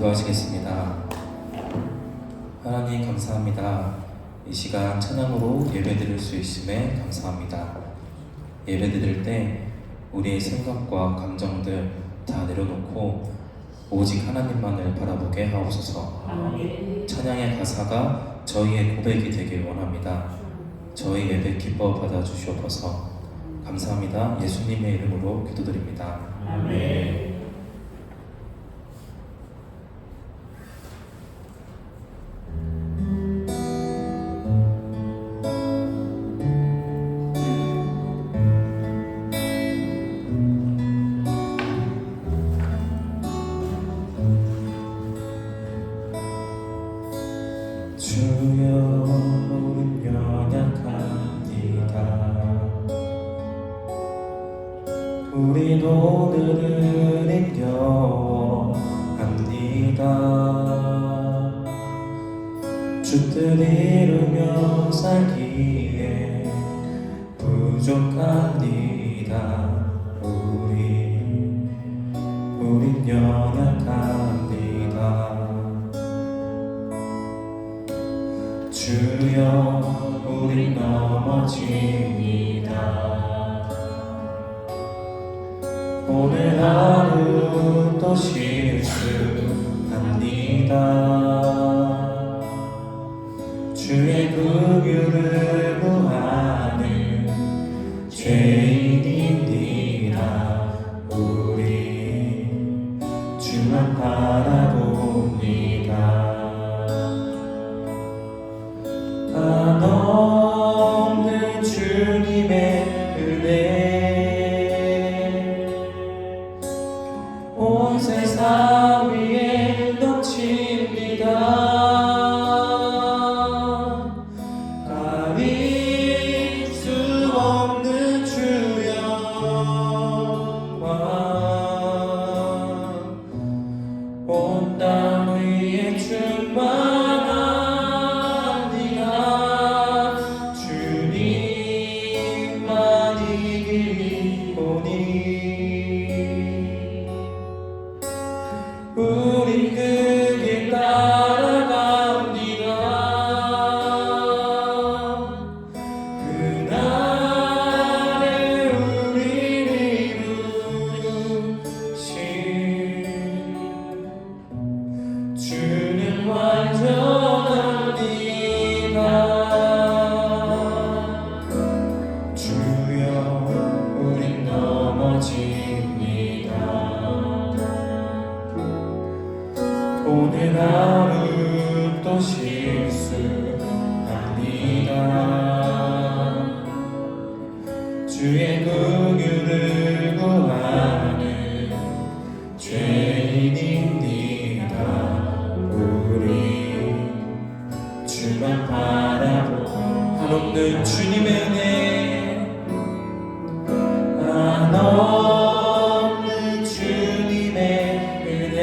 기도하시겠습니다. 하나님 감사합니다. 이 시간 찬양으로 예배드릴 수 있음에 감사합니다. 예배드릴 때 우리의 생각과 감정들 다 내려놓고 오직 하나님만을 바라보게 하옵소서. 찬양의 가사가 저희의 고백이 되길 원합니다. 저희 예배 기뻐 받아주시옵소서. 감사합니다. 예수님의 이름으로 기도드립니다. 아멘. 주여 우린 연약합니다. 우린 오늘은 힘겨워합니다. 주 뜻 이루며 살기에 부족합니다. 우린 연약합니다. 주여 우린 넘어집니다. 오늘 하루 또 실수합니다. 주의 긍휼을 구하는 죄인입니다. 우리 주만 바라봅니다. 한없는 주님의 은혜 온 세상 위에 넘칩니다. 가릴 수 없는 주 영광 온 땅 위에 충만합니다. 주님만 이기리오니 우린 그 길 따라갑니다. 그날에 우리를 이루신 주는 완전합니다. 주여 우린 넘어집니다. 오늘 하루 또 실수합니다. 주의 긍휼을 구하는 죄인입니다. 우리 주만 바라보 한없는 주님의 은혜 한없는 주님의 은혜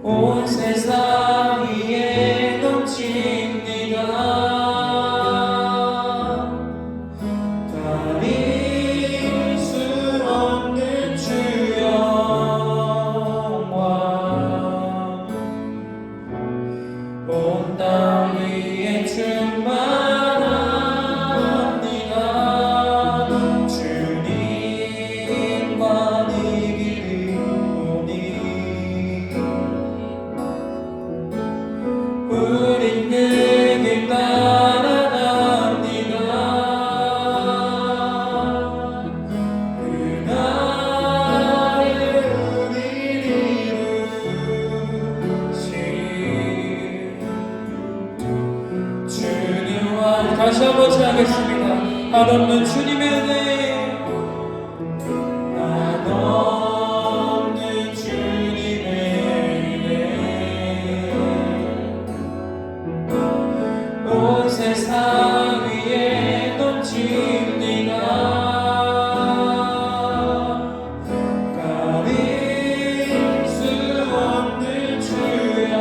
온 세상 위에 넘칩니다. 가릴 수 없는 주 영광 온 땅 위에 충만합니다. 주님만 이기리오니 우린 그 길 따라갑니다. 그날에 우리를 이루신 주는 다시 한번 찬양하겠습니다. 한없는 주님의 은혜 한없는 주님의 은혜 온 세상 위에 넘칩니다. 가릴 수 없는 주 영광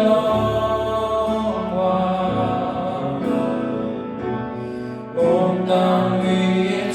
온 땅 위에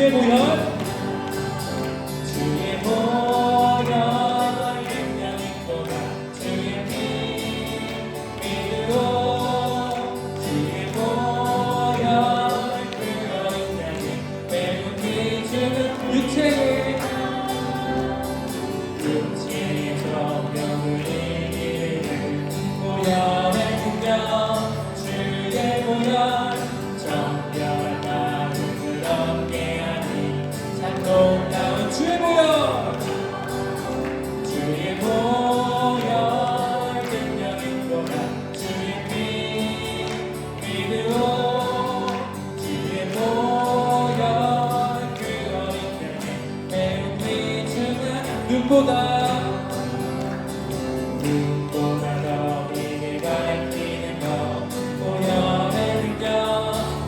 주의 보혈 주의 보혈 능력 있도다 주의 피 믿으오 주의 보혈 그 어린 양의 매우 귀중한 육체의 정령을 이기는 보혈의 능력 주의 보혈 정결한 마음을 얻게 하니 참 놀라운 주의 보혈 주의 보혈 능력 있도다 주의 피 믿으오 주의 보혈 그 어린 양의 매우 귀중한 눈보다 더 빛을 밝히는 것 보혈의 능력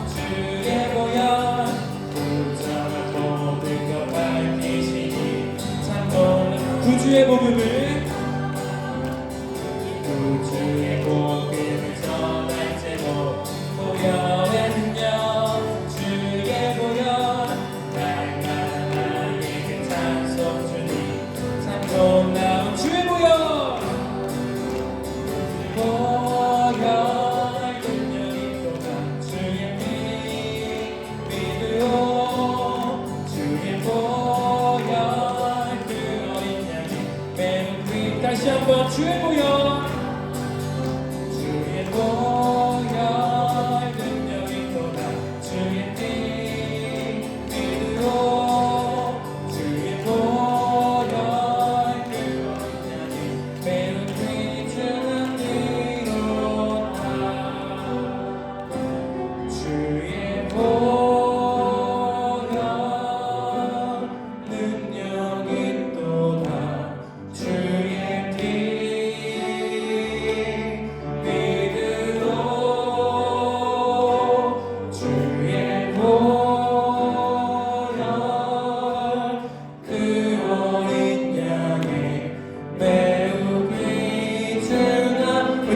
주의 보혈 부정한 모든 것 밝히시니 참 놀라운 구주의 복음을 전할 제목 보혈의 능력 주의 보혈 날마다 나에게 찬송 주니 참 놀라운 주의 보혈 보혈 능력 있도다 주의 피 믿으오 주의 보혈 그 어린 양의 매우 귀 다시 한번 주의 보혈 주의 보혈 능력 있도다 주의 피 믿으오 주의 보혈 그 어린 양의 매우 귀중한 주의 보혈 능력 있도다 주의 피 믿으오 주의 보혈 그 어린 양의 매우 귀중한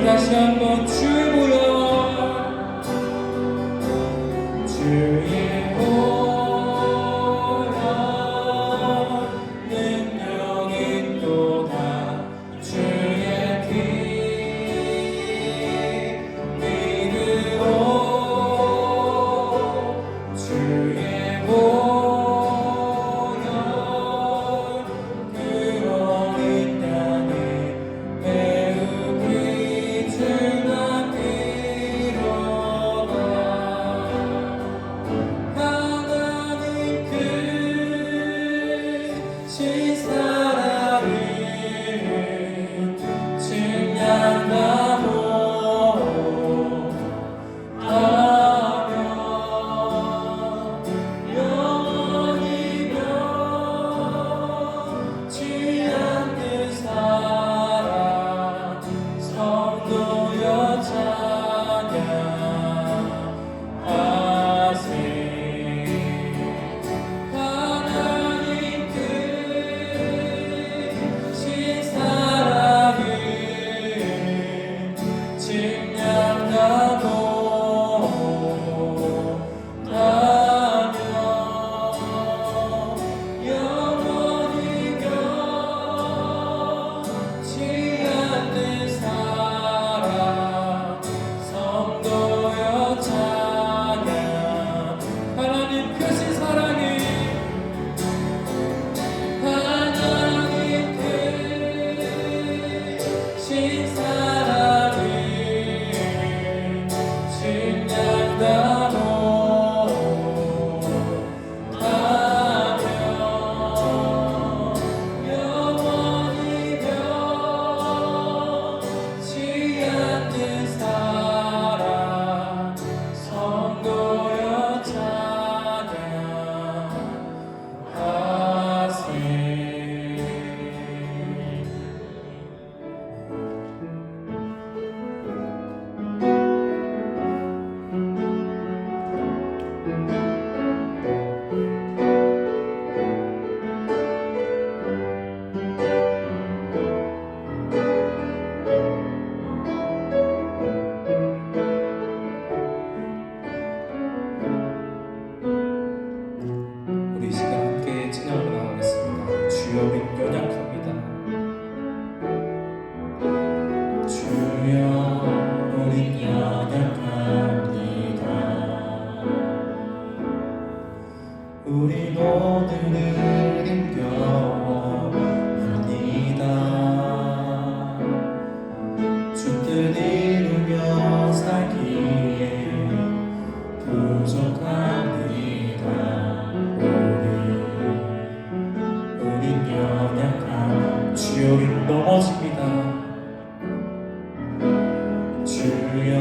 다시 한번 주의 보혈 주의 보혈 능력 있도다 주의 피 믿으오 주의 보혈 그 어린 양의 매우 귀중한 피로다 하나님 크신 사랑을 증량하고 하며 영원히 변치 않는 사랑 성도여 찬양하세 하나님 크신 사랑을 증량하고 하며 영원히 변치 않는 사랑 성도여 찬양 하나님 크신 사랑을 하나님 크신 사랑을 증량하고 하며 영원히 변치 않는 사랑 성도여 찬양하세 주여 우린 연약합니다. 주여 우린 연약합니다. 우리 모두를 힘겨워합니다. 주 뜻 이루며 살기에 부족합니다. 우린 연약한 주여 우린 넘어집니다. 주여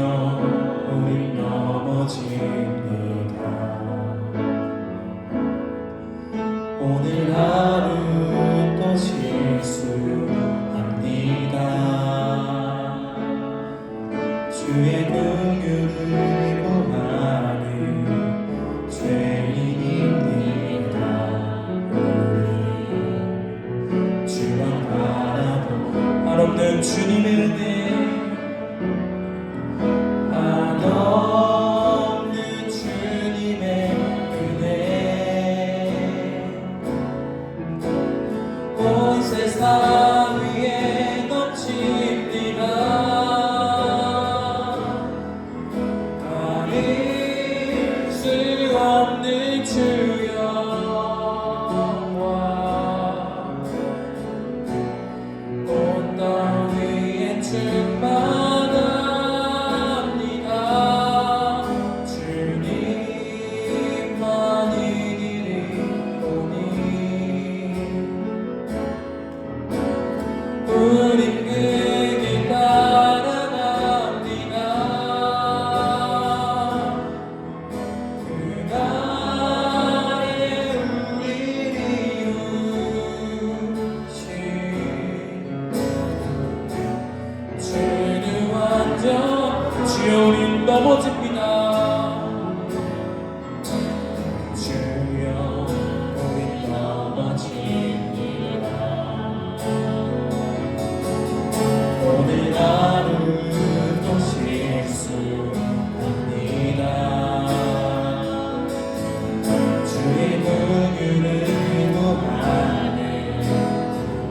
우린 넘어집니다. 오늘 하루 또 실수합니다. 주의 긍휼을 구하는 죄인입니다. 우리 주만 바라보 한없는 주님의 은혜, 한없는 주님의 은혜, 온 세상 위에 넘칩니다. 가릴 수 없는 주여 온 땅 위에 충만합니다. 주님만이 이리오니 우린 그 길 따라갑니다. 그날에 우리를 이루신 주는 완전 주여 우린 넘어집니다. 주여 우린 넘어집니다. 오늘 하루 또 실수합니다. 주의 긍휼을 구하는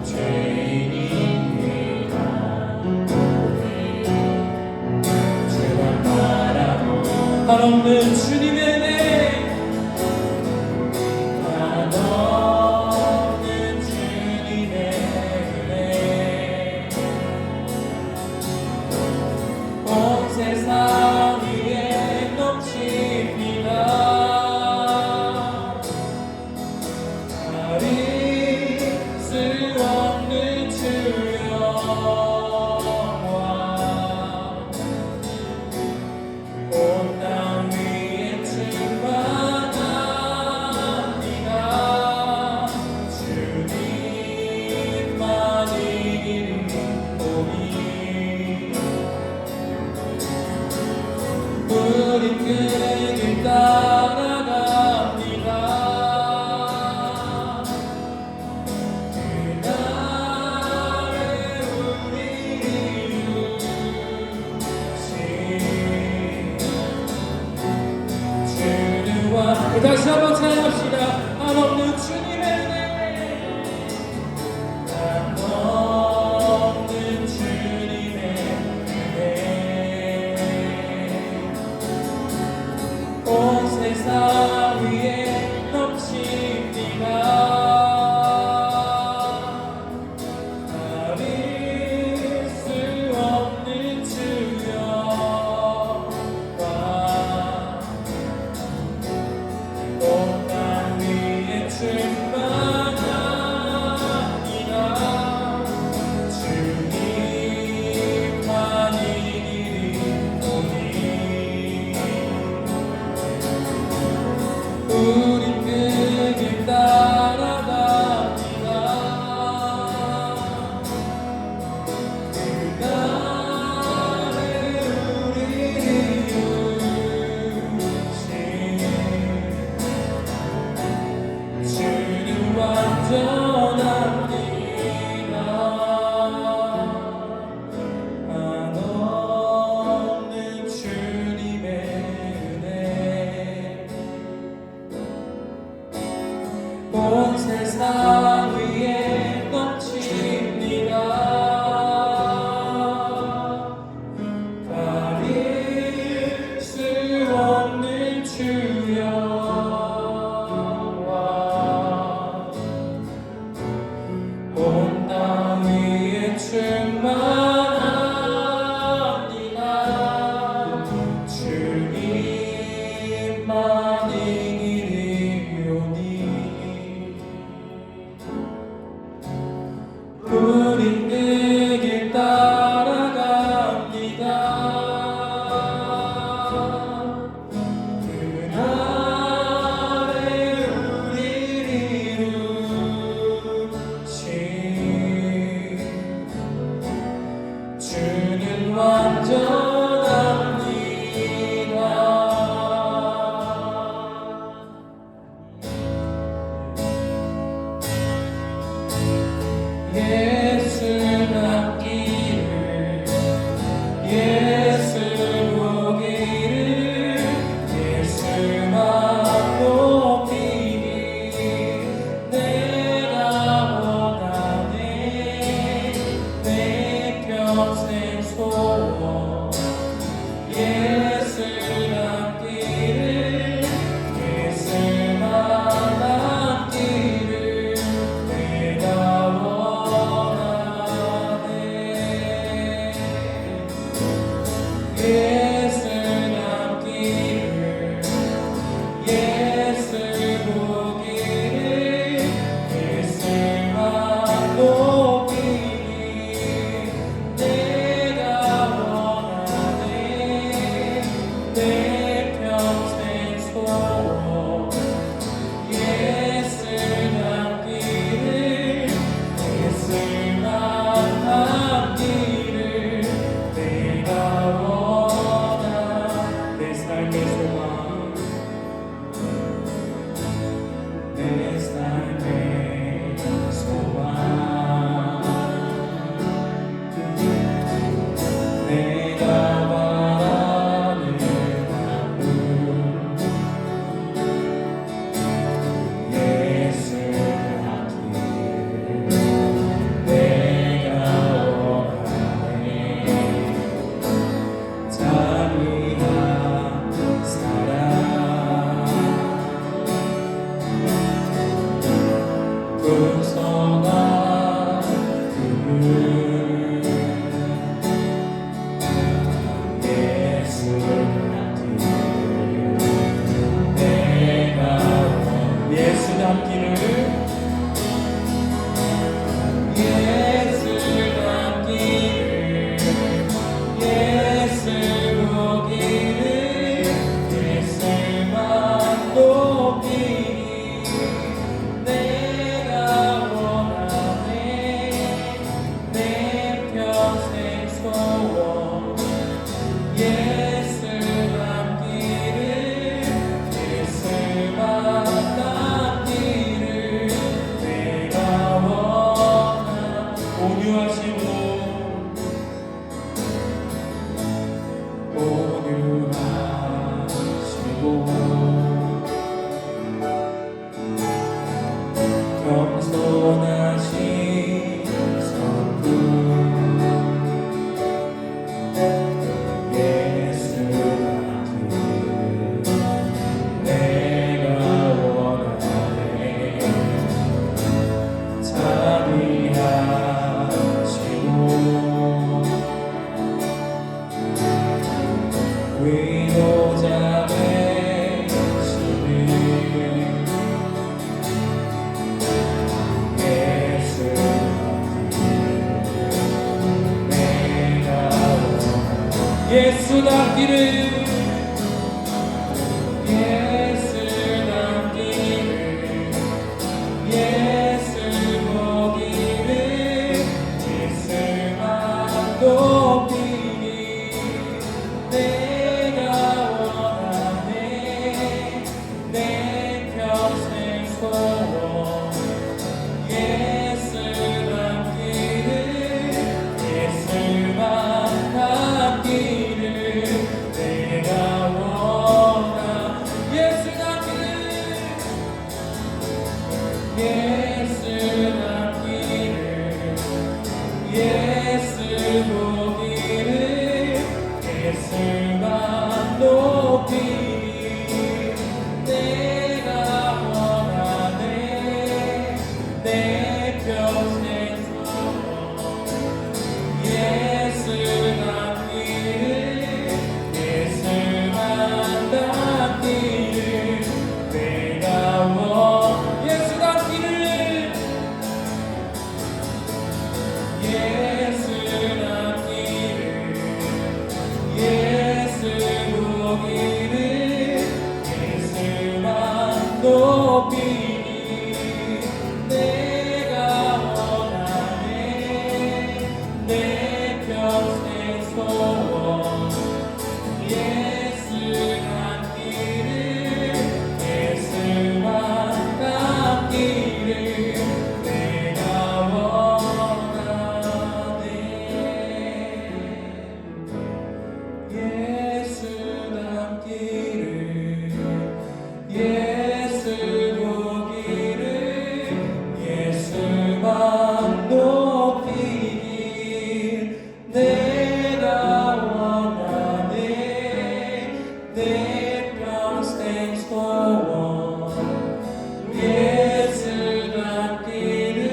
죄인입니다. 주만 바라보 한없는 주님의 은혜, 한없는 주님의 은혜, 온 세상 위에 넘칩니다. 가릴 수 없는 주여와 온 땅 위에 충만합니다. 주님만이 이리오니 우린 그 길 따라갑니다. 그날에 우리를 이루신 주는 완전 다시 한번 찬양합시다. 한없는 주님의 은혜, 한없는 주님의 은혜, 온 세상 위에 넘칩니다. 가릴 수 없는 주여와 온 땅 위에 충만합니다. 주님만이 이리오니 우린 그 길 따라갑니다. 그날에 우리를 이루신 주는 완전합니다. 한없는 주님의 은혜, 온 세상 위에 여와 온 땅 위에 충만합니다. 주님만 이기리오니 우린 그 길 따라갑니다. 그날에 우리를 이루신 주는 완전합니다. 예수 남기를 예수 보기를 예수만 높이기 내가 원하네. 내 평생 소원 예수 남기를 예수만 남기를 내가 원하네. 예수 남기를 예수 보기를 예수만 높이기 내가 원하네. 내 평생 소원 예수 남기를 예수만 남기를 내가 원하. 내 삶의 소망 내 삶의 소망 내가 바라는 하늘 예수 하길 내가 원하네. 자비한 사랑 풍성한 그물 예수 하길 내가 예수 닮기를 예수 닮기를 예수 보기를 예수만 높이기 내가 원하네. 내 평생 소원 예수 남기를 예수만 남기를 내가 원하. 온유하시고 겸손하신 성품 예수 같은 내가 원하네. 자비하시고 위로자 되시는 예수 내가 원하네. 예수 닮기를 예수 닮기를 예수 보기를 예수만 높이기 내가 원하네. 내 평생 소원 예수 남기를 예수만 남기를 내가 원하. 예수 남기를 예수 남기를 예수 보기를 예수만 높이기 높이니 내가 원하네 내 평생 소원 예수 닮기를 예수만 닮기를 내가 원하네 예수 닮기를 예수 보기를 예수만 높이길 내가 원하네 내 평생 소원 예수 닮기를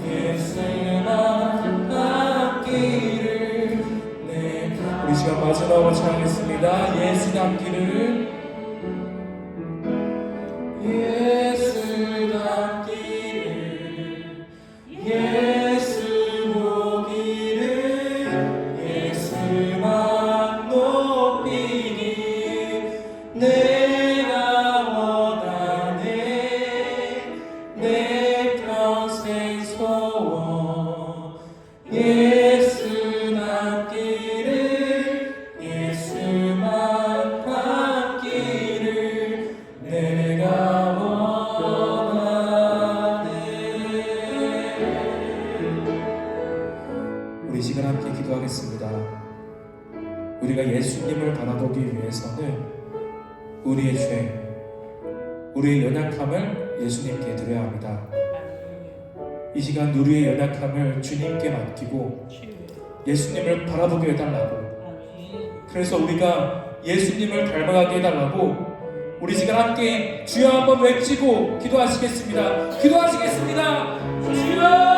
예수만 닮기를 우리 시간 마지막으로 찬양하겠습니다. 예수 닮기를 예수 닮기를 예수 보기를 예수만 높이니 내가 원하네 내 평생 소원 예수 닮기를 예수만 닮기를 내가 원하네. 우리 시간 함께 기도하겠습니다. 우리가 예수님을 바라보기 위해서는 우리의 죄, 우리의 연약함을 예수님께 드려야 합니다. 이 시간 우리의 연약함을 주님께 맡기고 예수님을 바라보게 해달라고, 그래서 우리가 예수님을 닮아가게 해달라고 우리 시간 함께 주여 한번 외치고 기도하시겠습니다. 기도하시겠습니다. 주여!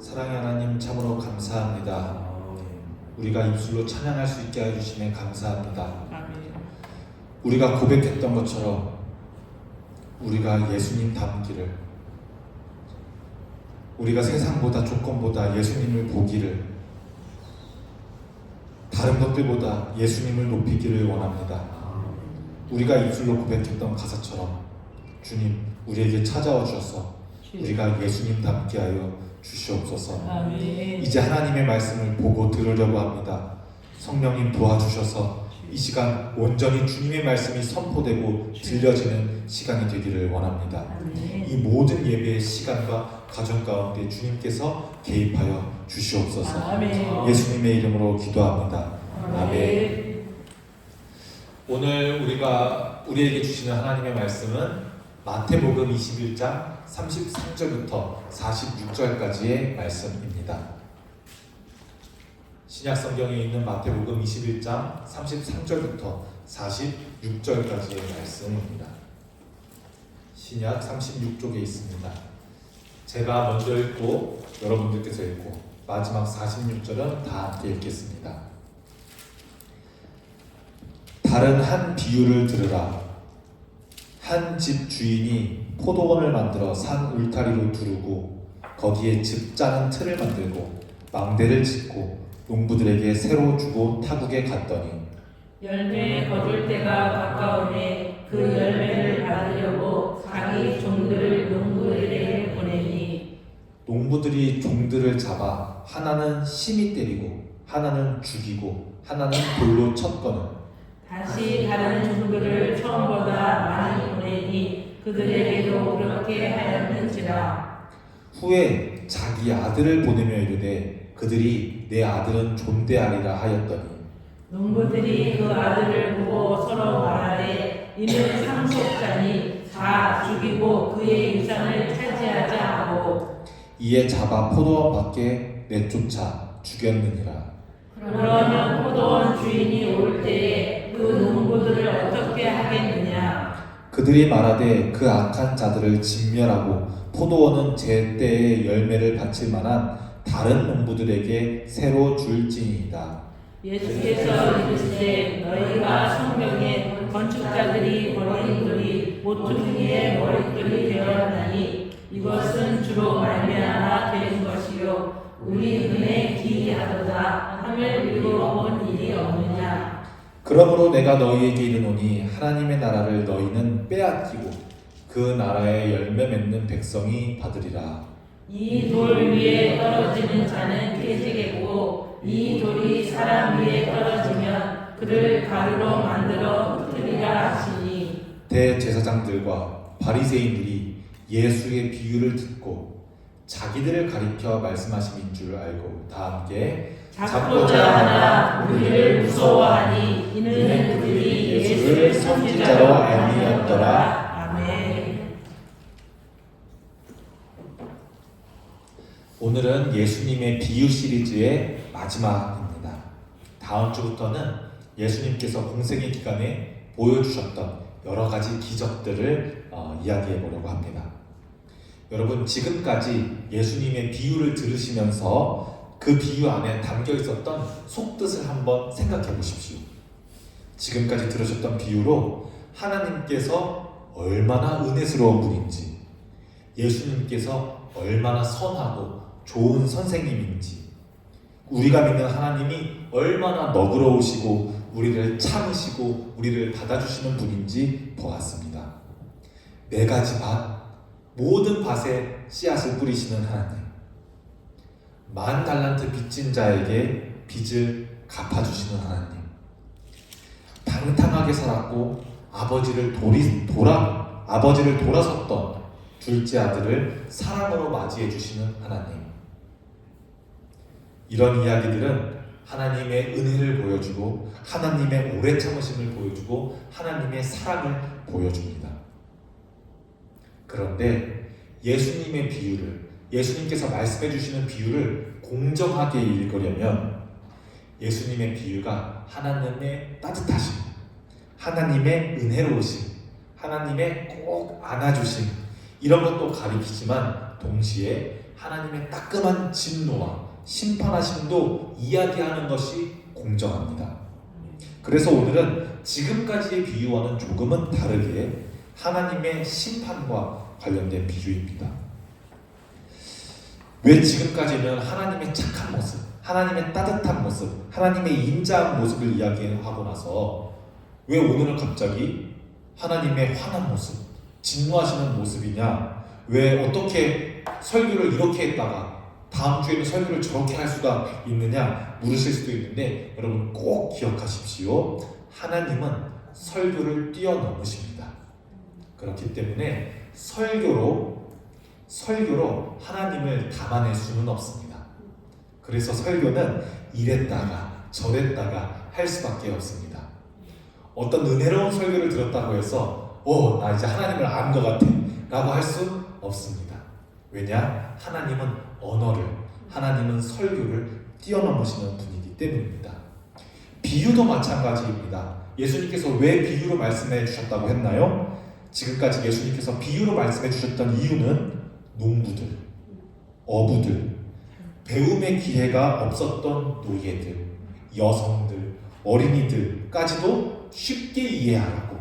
사랑의 하나님, 참으로 감사합니다. 우리가 입술로 찬양할 수 있게 해주시면 감사합니다. 우리가 고백했던 것처럼 우리가 예수님 닮기를, 우리가 세상보다 조건보다 예수님을 보기를, 다른 것들보다 예수님을 높이기를 원합니다. 우리가 입술로 고백했던 가사처럼 주님, 우리에게 찾아와 주셔서 우리가 예수님 닮게 하여 주시옵소서. 아멘. 이제 하나님의 말씀을 보고 들으려고 합니다. 성령님 도와주셔서 이 시간 온전히 주님의 말씀이 선포되고 들려지는 시간이 되기를 원합니다. 아멘. 이 모든 예배의 시간과 가정 가운데 주님께서 개입하여 주시옵소서. 아멘. 예수님의 이름으로 기도합니다. 아멘. 오늘 우리에게 주시는 하나님의 말씀은 마태복음 21장 33절부터 46절까지의 말씀입니다. 신약 성경에 있는 마태복음 21장 33절부터 46절까지의 말씀입니다. 신약 36쪽에 있습니다. 제가 먼저 읽고 여러분들께서 읽고 마지막 46절은 다 함께 읽겠습니다. 다른 한 비유를 들으라. 한 집 주인이 포도원을 만들어 산 울타리로 두르고 거기에 집 짜는 틀을 만들고 망대를 짓고 농부들에게 새로 주고 타국에 갔더니 열매 거둘 때가 가까우니 그 열매를 받으려고 자기 종들을 농부들에게 보내니 농부들이 종들을 잡아 하나는 심히 때리고 하나는 죽이고 하나는 돌로 쳤거늘 다시 다른 종들을 처음보다 많이 보내니 그들에게도 그렇게 하였는지라. 후에 자기 아들을 보내며 이르되 그들이 내 아들은 존대하리라 하였더니 농부들이 그 아들을 보고 서로 말하되 이는 상속자니 자 죽이고 그의 유산을 차지하자 하고 이에 잡아 포도원 밖에 내쫓아 죽였느니라. 그러면 포도원 주인이 올 때에 그 농부들을 어떻게 하겠느냐. 그들이 말하되 그 악한 자들을 진멸하고 포도원은 제때에 열매를 바칠 만한 다른 농부들에게 새로 줄지니이다. 예수께서 이르시되 너희가 성경에 건축자들이 버린 돌이 모퉁이의 머릿돌이 되었나니 이것은 주로 말미암아 된 것이요 우리 눈에 기이하도다 함을 읽어본 일이 없느냐. 그러므로 내가 너희에게 이르노니 하나님의 나라를 너희는 빼앗기고 그 나라의 열매 맺는 백성이 받으리라. 이 돌 위에 떨어지는 자는 깨지겠고 이 돌이 사람 위에 떨어지면 그를 가루로 만들어 흩으리라 하시니. 대제사장들과 바리새인들이 예수의 비유를 듣고 자기들을 가리켜 말씀하심인 줄 알고 다 함께 잡고자 하나 우리를 무서워하니 이는 그들이 예수를 선지자로 알미었더라. 아멘. 오늘은 예수님의 비유 시리즈의 마지막입니다. 다음 주부터는 예수님께서 공생의 기간에 보여주셨던 여러 가지 기적들을 이야기해 보려고 합니다. 여러분, 지금까지 예수님의 비유를 들으시면서 그 비유 안에 담겨 있었던 속뜻을 한번 생각해 보십시오. 지금까지 들으셨던 비유로 하나님께서 얼마나 은혜스러운 분인지, 예수님께서 얼마나 선하고 좋은 선생님인지, 우리가 믿는 하나님이 얼마나 너그러우시고 우리를 참으시고 우리를 받아주시는 분인지 보았습니다. 4가지 밭, 모든 밭에 씨앗을 뿌리시는 하나님, 10,000달란트 빚진 자에게 빚을 갚아주시는 하나님, 방탕하게 살았고 아버지를 돌아섰던 둘째 아들을 사랑으로 맞이해 주시는 하나님. 이런 이야기들은 하나님의 은혜를 보여주고 하나님의 오래 참으심을 보여주고 하나님의 사랑을 보여줍니다. 그런데 예수님의 비유를, 예수님께서 말씀해 주시는 비유를 공정하게 읽으려면 예수님의 비유가 하나님의 따뜻하심, 하나님의 은혜로우심, 하나님의 꼭 안아주심, 이런 것도 가리키지만 동시에 하나님의 따끔한 진노와 심판하심도 이야기하는 것이 공정합니다. 그래서 오늘은 지금까지의 비유와는 조금은 다르게 하나님의 심판과 관련된 비유입니다. 왜 지금까지는 하나님의 착한 모습, 하나님의 따뜻한 모습, 하나님의 인자한 모습을 이야기하고 나서 왜 오늘은 갑자기 하나님의 화난 모습, 진노하시는 모습이냐? 왜 어떻게 설교를 이렇게 했다가 다음 주에는 설교를 저렇게 할 수가 있느냐 물으실 수도 있는데, 여러분 꼭 기억하십시오. 하나님은 설교를 뛰어넘으십니다. 그렇기 때문에 설교로 하나님을 담아낼 수는 없습니다. 그래서 설교는 이랬다가 저랬다가 할 수밖에 없습니다. 어떤 은혜로운 설교를 들었다고 해서 나 이제 하나님을 안 것 같아 라고 할 수 없습니다. 왜냐? 하나님은 언어를, 하나님은 설교를 뛰어넘으시는 분이기 때문입니다. 비유도 마찬가지입니다. 예수님께서 왜 비유로 말씀해 주셨다고 했나요? 지금까지 예수님께서 비유로 말씀해 주셨던 이유는 농부들, 어부들, 배움의 기회가 없었던 노예들, 여성들, 어린이들까지도 쉽게 이해하라고,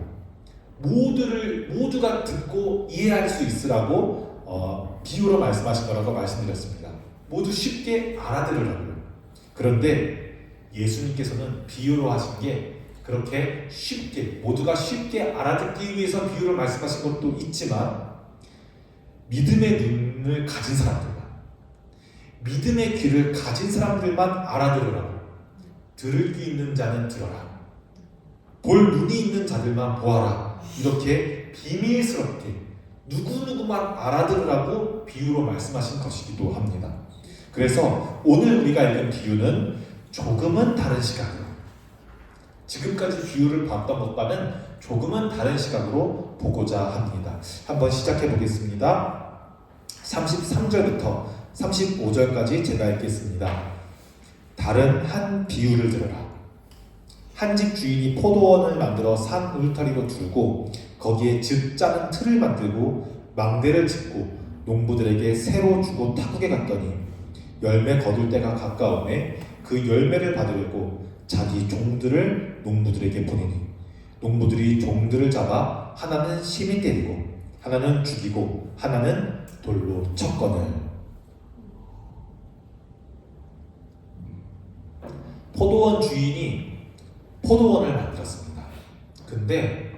모두가 듣고 이해할 수 있으라고 비유로 말씀하신 거라고 말씀드렸습니다. 모두 쉽게 알아들으라고요. 그런데 예수님께서는 비유로 하신 게 그렇게 쉽게, 모두가 쉽게 알아듣기 위해서 비유를 말씀하신 것도 있지만, 믿음의 눈을 가진 사람들만, 믿음의 귀를 가진 사람들만 알아들으라고, 들을 귀 있는 자는 들어라, 볼 눈이 있는 자들만 보아라, 이렇게 비밀스럽게 누구누구만 알아들으라고 비유로 말씀하신 것이기도 합니다. 그래서 오늘 우리가 읽은 비유는 조금은 다른 시각으로, 지금까지 비유를 봤던 것과는 조금은 다른 시각으로 보고자 합니다. 한번 시작해 보겠습니다. 33절부터 35절까지 제가 읽겠습니다. 다른 한 비유를 들으라. 한 집 주인이 포도원을 만들어 산 울타리로 두르고 거기에 즙 짜는 틀을 만들고 망대를 짓고 농부들에게 새로 주고 타국에 갔더니 열매 거둘 때가 가까우매 그 열매를 받으려고 자기 종들을 농부들에게 보내니 농부들이 종들을 잡아 하나는 심히 때리고 하나는 죽이고 하나는 돌로 쳤거늘. 포도원 주인이 포도원을 만들었습니다. 근데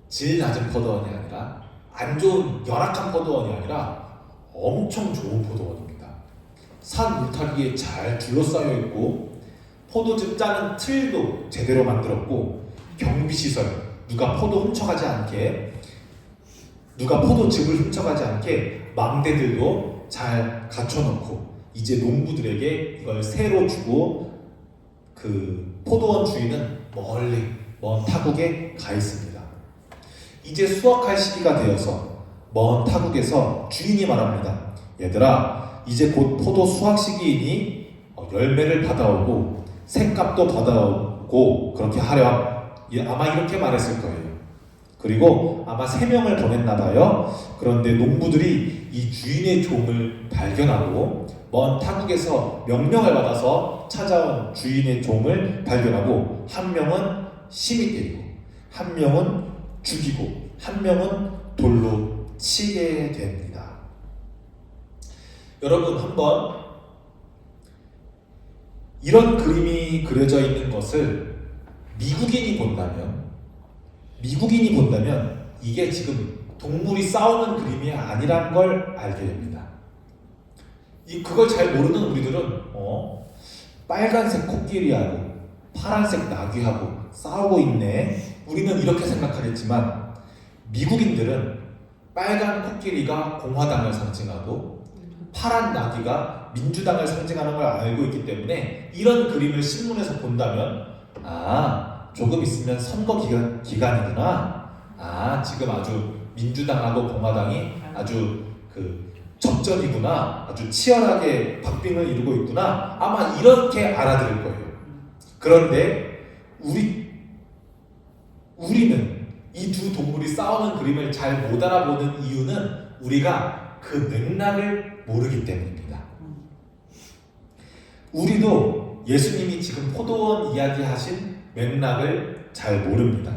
질 낮은 포도원이 아니라, 안 좋은 열악한 포도원이 아니라 엄청 좋은 포도원입니다. 산 울타리에 잘 둘러싸여 있고 포도즙 짜는 틀도 제대로 만들었고 경비시설, 누가 포도즙을 훔쳐가지 않게 망대들도 잘 갖춰놓고, 이제 농부들에게 이걸 새로 주고 그 포도원 주인은 멀리 먼 타국에 가 있습니다. 이제 수확할 시기가 되어서 먼 타국에서 주인이 말합니다. 얘들아, 이제 곧 포도 수확 시기이니 열매를 받아오고 색값도 받아오고 그렇게 하렴. 아마 이렇게 말했을 거예요. 그리고 아마 3명을 보냈나 봐요. 그런데 농부들이 이 주인의 종을 발견하고 먼 타국에서 명령을 받아서 찾아온 주인의 종을 발견하고, 한 명은 심히 때리고 한 명은 죽이고 한 명은 돌로 치게 됩니다. 여러분, 한번 이런 그림이 그려져 있는 것을 미국인이 본다면 이게 지금 동물이 싸우는 그림이 아니란 걸 알게 됩니다. 그걸 잘 모르는 우리들은 빨간색 코끼리하고 파란색 나귀하고 싸우고 있네, 우리는 이렇게 생각하겠지만, 미국인들은 빨간 코끼리가 공화당을 상징하고 파란 나귀가 민주당을 상징하는 걸 알고 있기 때문에 이런 그림을 신문에서 본다면, 조금 있으면 선거 기간이구나, 지금 아주 민주당하고 공화당이 아주 접전이구나, 아주 치열하게 박빙을 이루고 있구나, 아마 이렇게 알아들을 거예요. 그런데 우리는 이 두 동물이 싸우는 그림을 잘 못 알아보는 이유는 우리가 그 맥락을 모르기 때문입니다. 우리도 예수님이 지금 포도원 이야기하신 맥락을 잘 모릅니다.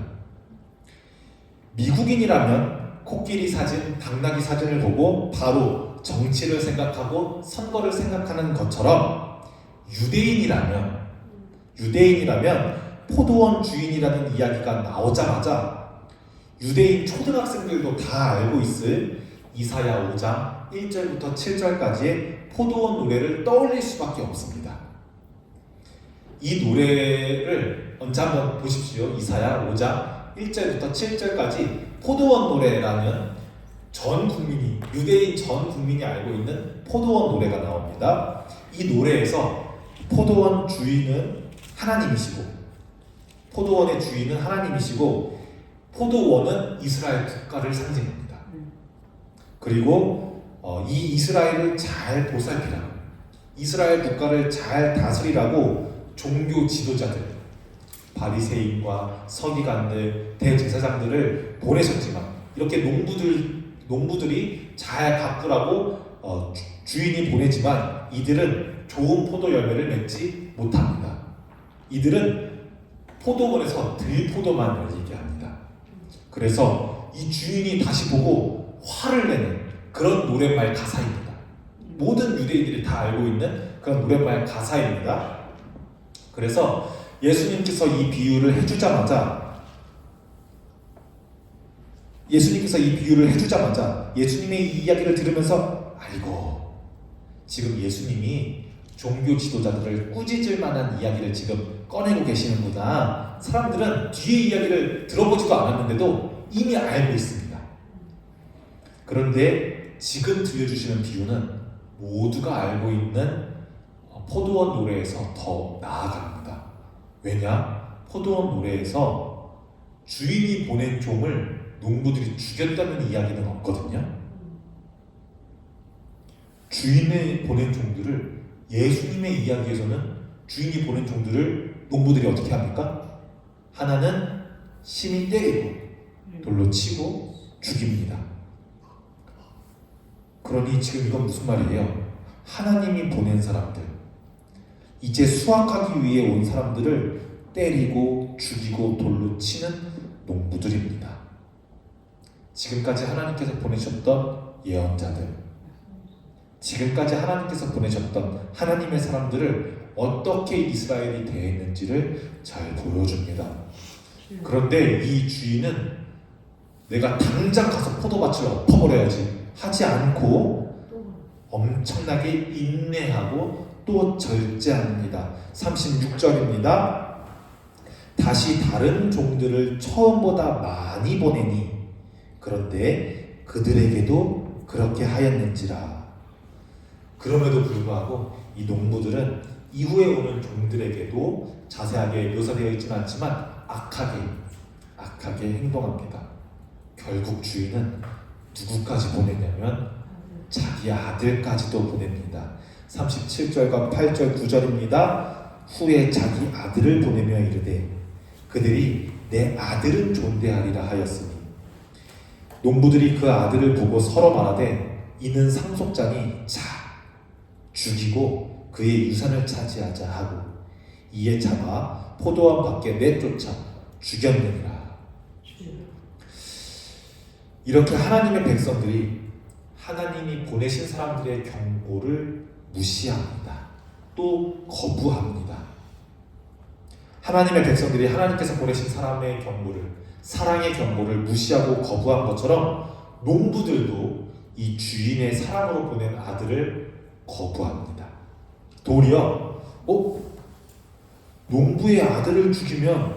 미국인이라면 코끼리 사진, 당나귀 사진을 보고 바로 정치를 생각하고 선거를 생각하는 것처럼, 유대인이라면 포도원 주인이라는 이야기가 나오자마자 유대인 초등학생들도 다 알고 있을 이사야 5장 1절부터 7절까지의 포도원 노래를 떠올릴 수밖에 없습니다. 이 노래를 언제 한번 보십시오. 이사야 5장 1절부터 7절까지 포도원 노래라는 유대인 전 국민이 알고 있는 포도원 노래가 나옵니다. 이 노래에서 포도원 주인은 하나님이시고 포도원의 주인은 하나님이시고 포도원은 이스라엘 국가를 상징합니다. 그리고 이 이스라엘을 잘 보살피라고, 이스라엘 국가를 잘 다스리라고 종교 지도자들, 바리새인과 서기관들, 대제사장들을 보내셨지만 이렇게 농부들이 잘 가꾸라고 주인이 보내지만 이들은 좋은 포도 열매를 맺지 못합니다. 이들은 포도원에서 들포도만 열리게 합니다. 그래서 이 주인이 다시 보고 화를 내는 그런 노랫말 가사입니다. 모든 유대인들이 다 알고 있는 그런 노랫말 가사입니다. 그래서 예수님께서 이 비유를 해주자마자 예수님의 이 이야기를 들으면서 아이고, 지금 예수님이 종교 지도자들을 꾸짖을 만한 이야기를 지금 꺼내고 계시는구나. 사람들은 뒤에 이야기를 들어보지도 않았는데도 이미 알고 있습니다. 그런데 지금 들려주시는 비유는 모두가 알고 있는 포도원 노래에서 더 나아갑니다. 왜냐? 포도원 노래에서 주인이 보낸 종을 농부들이 죽였다는 이야기는 없거든요. 주인이 보낸 종들을, 예수님의 이야기에서는 주인이 보낸 종들을 농부들이 어떻게 합니까? 하나는 심히 때리고 돌로 치고 죽입니다. 그러니 지금 이건 무슨 말이에요? 하나님이 보낸 사람들, 이제 수확하기 위해 온 사람들을 때리고 죽이고 돌로 치는 농부들입니다. 지금까지 하나님께서 보내셨던 예언자들, 지금까지 하나님께서 보내셨던 하나님의 사람들을 어떻게 이스라엘이 대했는지를 잘 보여줍니다. 그런데 이 주인은 내가 당장 가서 포도밭을 엎어버려야지 하지 않고 엄청나게 인내하고 또 절제합니다. 36절입니다. 다시 다른 종들을 처음보다 많이 보내니 그런데 그들에게도 그렇게 하였는지라. 그럼에도 불구하고 이 농부들은 이후에 오는 종들에게도 자세하게 묘사되어 있지는 않지만 악하게 행동합니다. 결국 주인은 누구까지 보내냐면 자기 아들까지도 보냅니다. 37절과 8절 9절입니다. 후에 자기 아들을 보내며 이르되 그들이 내 아들은 존대하리라 하였으니 농부들이 그 아들을 보고 서로 말하되 이는 상속자니 자 죽이고 그의 유산을 차지하자 하고 이에 잡아 포도원 밖에 내쫓아 죽였느니라. 이렇게 하나님의 백성들이 하나님이 보내신 사람들의 경고를 무시합니다. 또 거부합니다. 하나님의 백성들이 하나님께서 보내신 사람의 경고를, 사랑의 경고를 무시하고 거부한 것처럼 농부들도 이 주인의 사랑으로 보낸 아들을 거부합니다. 도리어 농부의 아들을 죽이면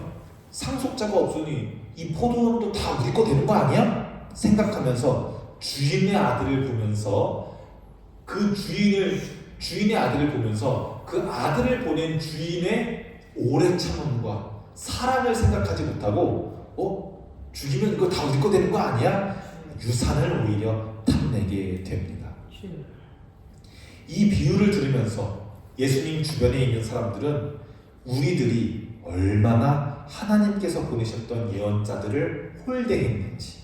상속자가 없으니 이 포도원도 다 우리 거 되는 거 아니야? 생각하면서 주인의 아들을 보면서 주인의 아들을 보면서 그 아들을 보낸 주인의 오래 참음과 사랑을 생각하지 못하고 죽이면 이거 다 우리 거 되는 거 아니야? 유산을 오히려 탐내게 됩니다. 이 비유를 들으면서 예수님 주변에 있는 사람들은 우리들이 얼마나 하나님께서 보내셨던 예언자들을 홀대했는지,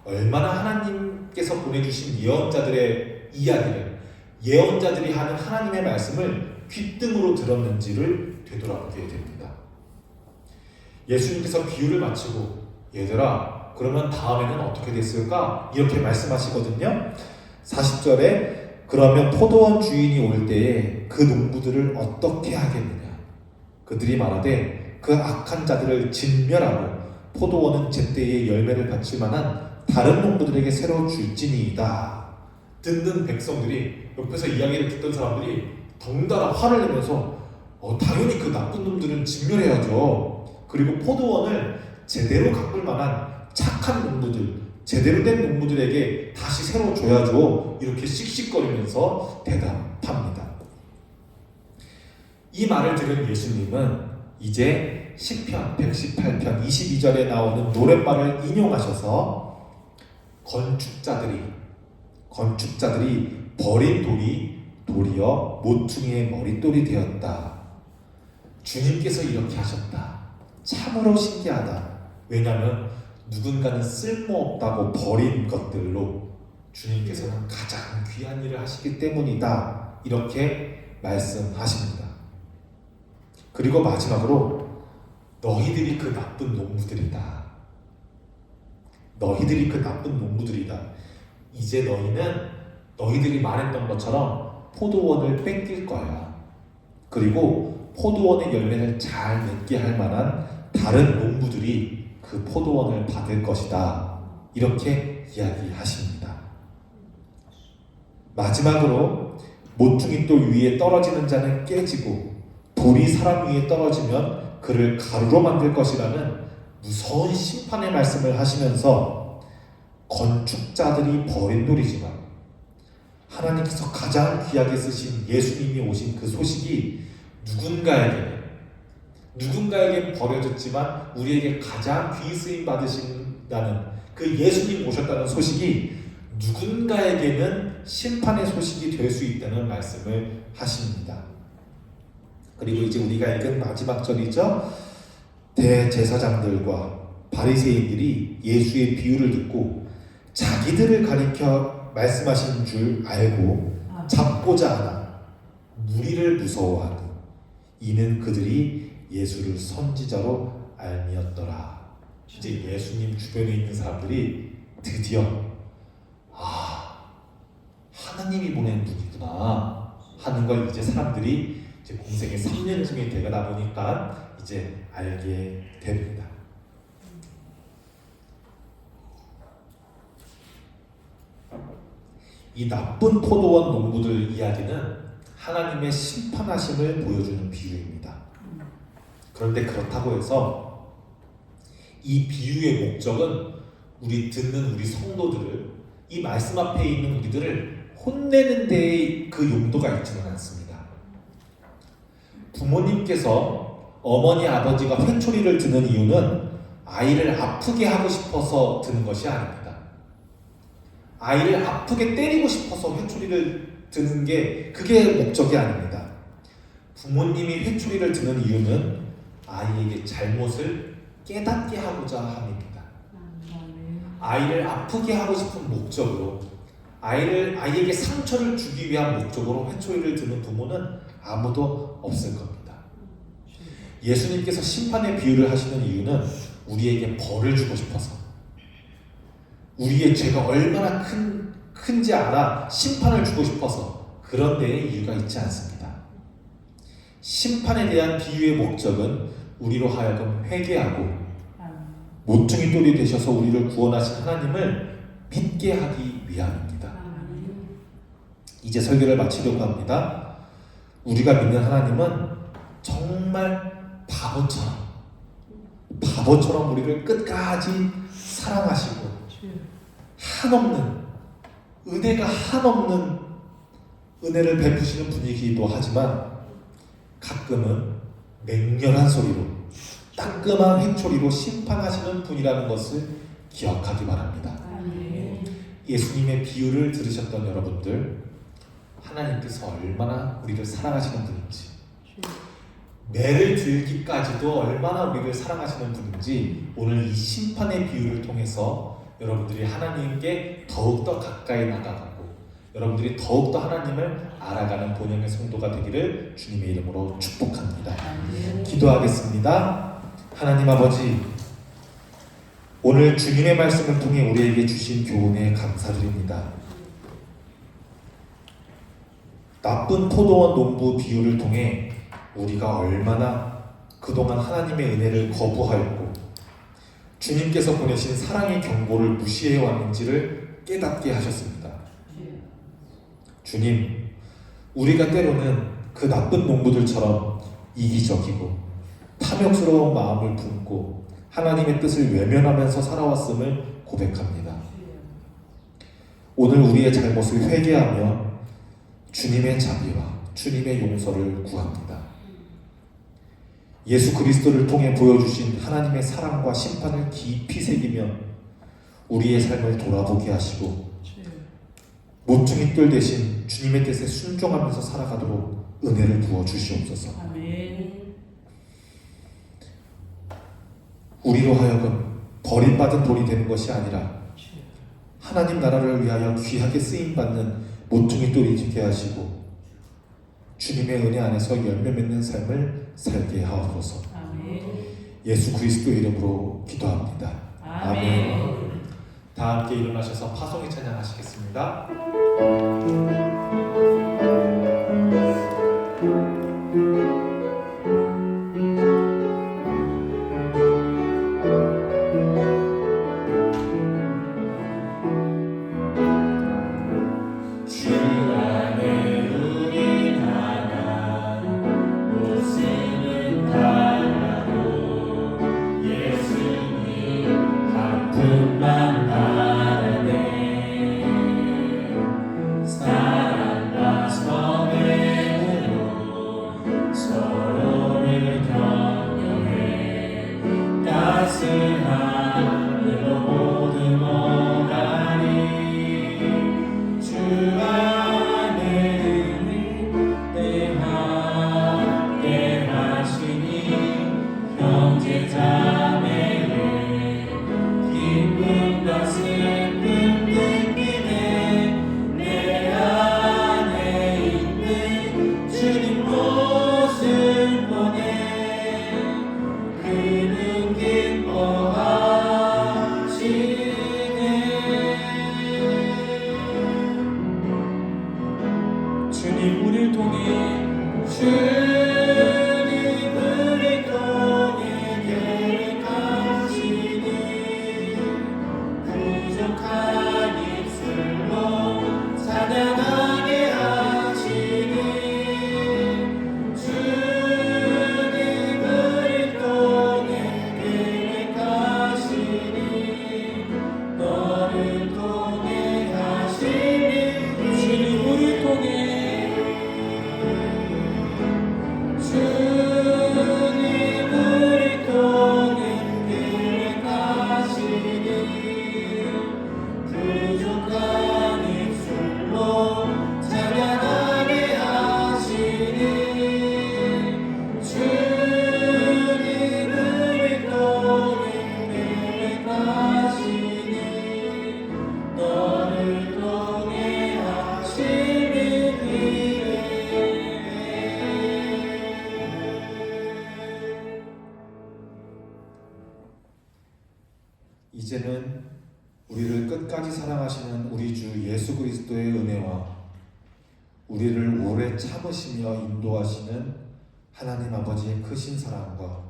얼마나 하나님께서 보내주신 예언자들의 이야기를, 예언자들이 하는 하나님의 말씀을 귓등으로 들었는지를 되돌아보게 됩니다. 예수님께서 비유를 마치고 얘들아 그러면 다음에는 어떻게 됐을까? 이렇게 말씀하시거든요. 40절에 그러면 포도원 주인이 올 때에 그 농부들을 어떻게 하겠느냐? 그들이 말하되 그 악한 자들을 진멸하고 포도원은 제때에 열매를 받을 만한 다른 농부들에게 새로 줄지니이다. 듣는 백성들이, 옆에서 이야기를 듣던 사람들이 덩달아 화를 내면서 당연히 그 나쁜 놈들은 진멸해야죠. 그리고 포도원을 제대로 가꿀 만한 착한 농부들, 제대로 된 농부들에게 다시 새로 줘야죠. 이렇게 씩씩거리면서 대답합니다. 이 말을 들은 예수님은 이제 시편 118편 22절에 나오는 노랫말을 인용하셔서 건축자들이 버린 돌이 도리어 모퉁이의 머릿돌이 되었다. 주님께서 이렇게 하셨다. 참으로 신기하다. 왜냐하면 누군가는 쓸모없다고 버린 것들로 주님께서는 가장 귀한 일을 하시기 때문이다. 이렇게 말씀하십니다. 그리고 마지막으로 너희들이 그 나쁜 농부들이다. 너희들이 그 나쁜 농부들이다. 이제 너희들이 말했던 것처럼 포도원을 뺏길 거야. 그리고 포도원의 열매를 잘 맺게 할 만한 다른 농부들이 그 포도원을 받을 것이다. 이렇게 이야기하십니다. 마지막으로 모퉁이 돌 위에 떨어지는 자는 깨지고 돌이 사람 위에 떨어지면 그를 가루로 만들 것이라는 무서운 심판의 말씀을 하시면서 건축자들이 버린 돌이지만 하나님께서 가장 귀하게 쓰신 예수님이 오신 그 소식이 누군가에게 버려졌지만 우리에게 가장 귀 쓰임 받으신다는 그 예수님 오셨다는 소식이 누군가에게는 심판의 소식이 될 수 있다는 말씀을 하십니다. 그리고 이제 우리가 읽은 마지막 절이죠. 대제사장들과 바리새인들이 예수의 비유를 듣고 자기들을 가리켜 말씀하신 줄 알고 잡고자 하나 무리를 무서워하니 이는 그들이 예수를 선지자로 알미었더라. 이제 예수님 주변에 있는 사람들이 드디어 하나님이 보낸 분이구나 하는 걸 이제 사람들이 이제 공생의 3년쯤이 되다 보니까 이제 알게 됩니다. 이 나쁜 포도원 농부들 이야기는 하나님의 심판하심을 보여주는 비유입니다. 그런데 그렇다고 해서 이 비유의 목적은 우리 성도들을 이 말씀 앞에 있는 우리들을 혼내는 데에 그 용도가 있지는 않습니다. 부모님께서 어머니 아버지가 회초리를 드는 이유는 아이를 아프게 하고 싶어서 드는 것이 아닙니다. 아이를 아프게 때리고 싶어서 회초리를 드는 게 그게 목적이 아닙니다. 부모님이 회초리를 드는 이유는 아이에게 잘못을 깨닫게 하고자 합니다. 아이를 아프게 하고 싶은 목적으로 아이에게 상처를 주기 위한 목적으로 회초리를 드는 부모는 아무도 없을 겁니다. 예수님께서 심판의 비유를 하시는 이유는 우리에게 벌을 주고 싶어서 우리의 죄가 얼마나 큰지 알아 심판을 주고 싶어서 그런 데에 이유가 있지 않습니다. 심판에 대한 비유의 목적은 우리로 하여금 회개하고 모퉁이 돌이 되셔서 우리를 구원하신 하나님을 믿게 하기 위함입니다. 이제 설교를 마치려고 합니다. 우리가 믿는 하나님은 정말 바보처럼 우리를 끝까지 사랑하시고 은혜가 한없는 은혜를 베푸시는 분이기도 하지만 가끔은 맹렬한 소리로 따끔한 회초리로 심판하시는 분이라는 것을 기억하기 바랍니다. 예수님의 비유를 들으셨던 여러분들, 하나님께서 얼마나 우리를 사랑하시는 분인지, 매를 들기까지도 얼마나 우리를 사랑하시는 분인지 오늘 이 심판의 비유를 통해서 여러분들이 하나님께 더욱더 가까이 나가고 여러분들이 더욱더 하나님을 알아가는 본향의 성도가 되기를 주님의 이름으로 축복합니다. 기도하겠습니다. 하나님 아버지, 오늘 주님의 말씀을 통해 우리에게 주신 교훈에 감사드립니다. 나쁜 포도원 농부 비유를 통해 우리가 얼마나 그동안 하나님의 은혜를 거부하였고 주님께서 보내신 사랑의 경고를 무시해왔는지를 깨닫게 하셨습니다. 주님, 우리가 때로는 그 나쁜 농부들처럼 이기적이고 탐욕스러운 마음을 품고 하나님의 뜻을 외면하면서 살아왔음을 고백합니다. 오늘 우리의 잘못을 회개하며 주님의 자비와 주님의 용서를 구합니다. 예수 그리스도를 통해 보여주신 하나님의 사랑과 심판을 깊이 새기며 우리의 삶을 돌아보게 하시고 모퉁이 돌 대신 주님의 뜻에 순종하면서 살아가도록 은혜를 부어 주시옵소서. 아멘. 우리로 하여금 버림받은 돌이 되는 것이 아니라 하나님 나라를 위하여 귀하게 쓰임받는 모퉁이 돌이 되게 하시고 주님의 은혜 안에서 열매 맺는 삶을 살게 하옵소서. 아멘. 예수 그리스도의 이름으로 기도합니다. 아멘. 다 함께 일어나셔서 파송의 찬양하시겠습니다. 주님 우리를 통해 부족한 입술로 찬양하게 하시니 주님을 통해 계획하시니 너를 통해 하시니 주님 우리를 통해 주님을 통해 계획하시니 부족한 입술로 찬양하게 하시니 주님을 통해 계획하시니 너를 통해 하시니 이제는 우리를 끝까지 사랑하시는 우리 주 예수 그리스도의 은혜와 우리를 오래 참으시며 인도하시는 하나님 아버지의 크신 사랑과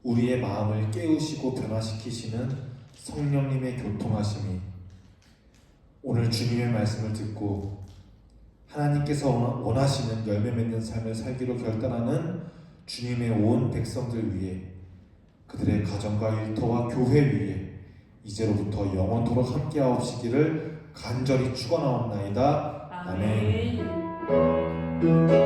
우리의 마음을 깨우시고 변화시키시는 성령님의 교통하심이 오늘 주님의 말씀을 듣고 하나님께서 원하시는 열매 맺는 삶을 살기로 결단하는 주님의 온 백성들 위해 그들의 가정과 일터와 교회 위에 이제로부터 영원토록 함께하옵시기를 간절히 축원하옵나이다. 아멘. 아멘.